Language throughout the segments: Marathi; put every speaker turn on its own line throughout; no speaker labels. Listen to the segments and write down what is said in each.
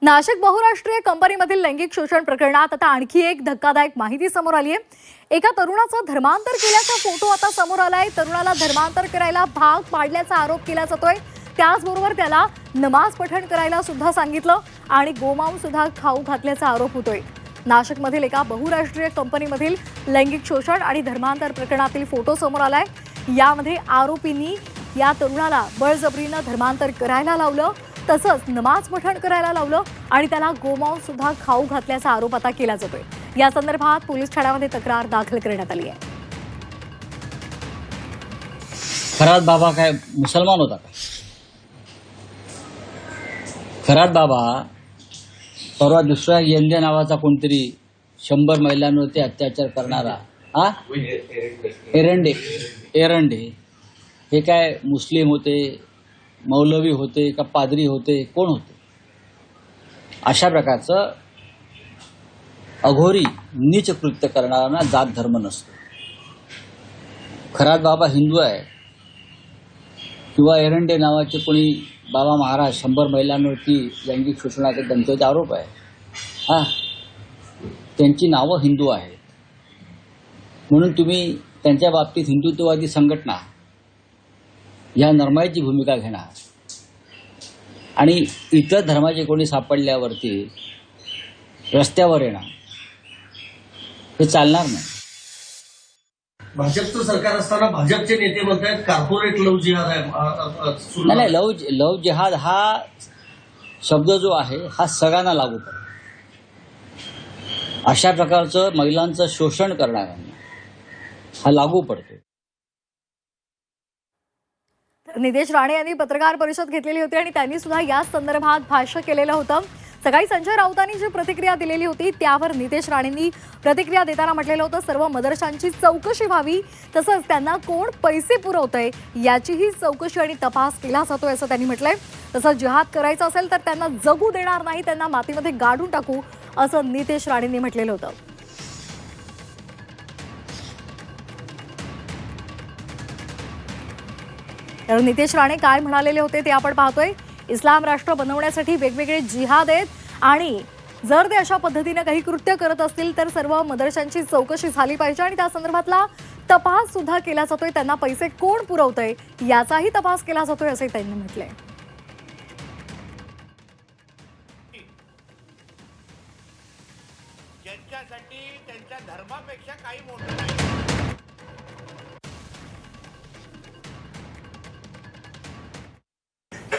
नाशिक बहुराष्ट्रीय कंपनीमधील लैंगिक शोषण प्रकरणात आता आणखी एक धक्कादायक माहिती समोर आली आहे। एका तरुणाचं धर्मांतर केल्याचा फोटो आता समोर आलाय। तरुणाला धर्मांतर करायला भाग पाडल्याचा आरोप केला जातोय। त्याचबरोबर त्याला नमाज पठण करायला सुद्धा सांगितलं आणि गोमांस सुद्धा खाऊ घातल्याचा आरोप होतोय। नाशिकमधील एका बहुराष्ट्रीय कंपनीमधील लैंगिक शोषण आणि धर्मांतर प्रकरणातील फोटो समोर आलाय। यामध्ये आरोपींनी या तरुणाला बळजबरीनं धर्मांतर करायला लावलं, तसंच नमाज पठण करायला लावलं आणि त्याला गोमांस सुद्धा खाऊ घातल्याचा आरोप आता केला जातोय। या संदर्भात पोलीस ठाण्यामध्ये तक्रार दाखल करण्यात आली आहे।
खरात बाबा काय मुसलमान होता का? खरात बाबा परवा दुसरा यंदे नावाचा कोणतरी 100 महिलांवरती अत्याचार करणारा एरंडे हे काय मुस्लिम होते, मौलवी होते का पादरी होते, कोण होते? अशा प्रकारचं अघोरी नीच कृत्य करणाऱ्यांना जात धर्म नसतो। खरात बाबा हिंदू आहे किंवा एरंडे नावाचे कोणी बाबा महाराज 100 महिलांवरती लैंगिक शोषणाचे त्यांच्यावर आरोप आहे, त्यांची नावं हिंदू आहेत म्हणून तुम्ही त्यांच्या बाबतीत हिंदुत्ववादी संघटना या नरमाईची भूमिका घेणार आणि इतर धर्माचे कोणी सापडल्यावरती रस्त्यावर येणार, हे चालणार नाही।
भाजपचं सरकार असताना भाजपचे नेते म्हणतात कॉर्पोरेट लव्ह जिहाद आहे।
नाही, लव्ह जिहाद हा शब्द जो आहे हा सगळ्यांना लागू पडतो। अशा प्रकारचं महिलांचं शोषण करणाऱ्यांना हा लागू पडतो।
नितेश राणे यांनी पत्रकार परिषद घेतलेली होती आणि त्यांनी सुद्धा या संदर्भात भाष्य केलेलं होतं। सकाळी संजय राऊतांनी जी प्रतिक्रिया दिलेली होती त्यावर नितेश राणेंनी प्रतिक्रिया देताना म्हटलेलं होतं, सर्व मदरशांची चौकशी व्हावी, तसंच त्यांना कोण पैसे पुरवतंय याचीही चौकशी आणि तपास केला जातोय असं त्यांनी म्हटलंय। तसंच जिहाद करायचं असेल तर त्यांना जगू देणार नाही, त्यांना मातीमध्ये गाडून टाकू असं नितेश राणेंनी म्हटलेलं होतं। तर नितेश राणे काय म्हणालेले होते ते आपण पाहतोय। इस्लाम राष्ट्र बनवण्यासाठी वेगवेगळे जिहाद आहेत आणि जर ते अशा पद्धतीने काही कृत्य करत असतील तर सर्व मदरशांची चौकशी झाली पाहिजे आणि त्या संदर्भातला तपास सुद्धा केला जातोय। त्यांना पैसे कोण पुरवतंय याचाही तपास केला जातोय असे त्यांनी म्हटलंय।
ज्यांच्यासाठी त्यांच्या धर्मापेक्षा काही मोठं नाही,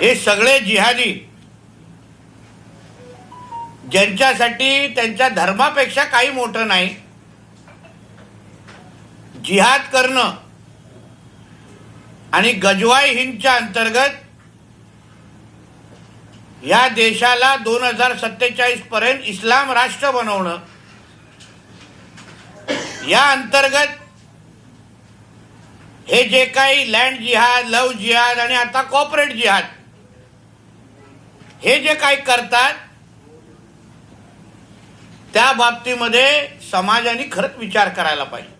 हे सगळे जिहादी ज्यांच्यासाठी त्यांच्या धर्मापेक्षा काही मोठं नाही, जिहाद करणं आणि गजवाई हिंदच्या अंतर्गत या देशाला 2047 पर्यंत इस्लाम राष्ट्र बनवणं, या अंतर्गत हे जे काही लँड जिहाद, लव्ह जिहाद आणि आता कॉर्पोरेट जिहाद हे जे काही करतात त्या बाबतीमध्ये समाजाने खरंच विचार करायला पाहिजे।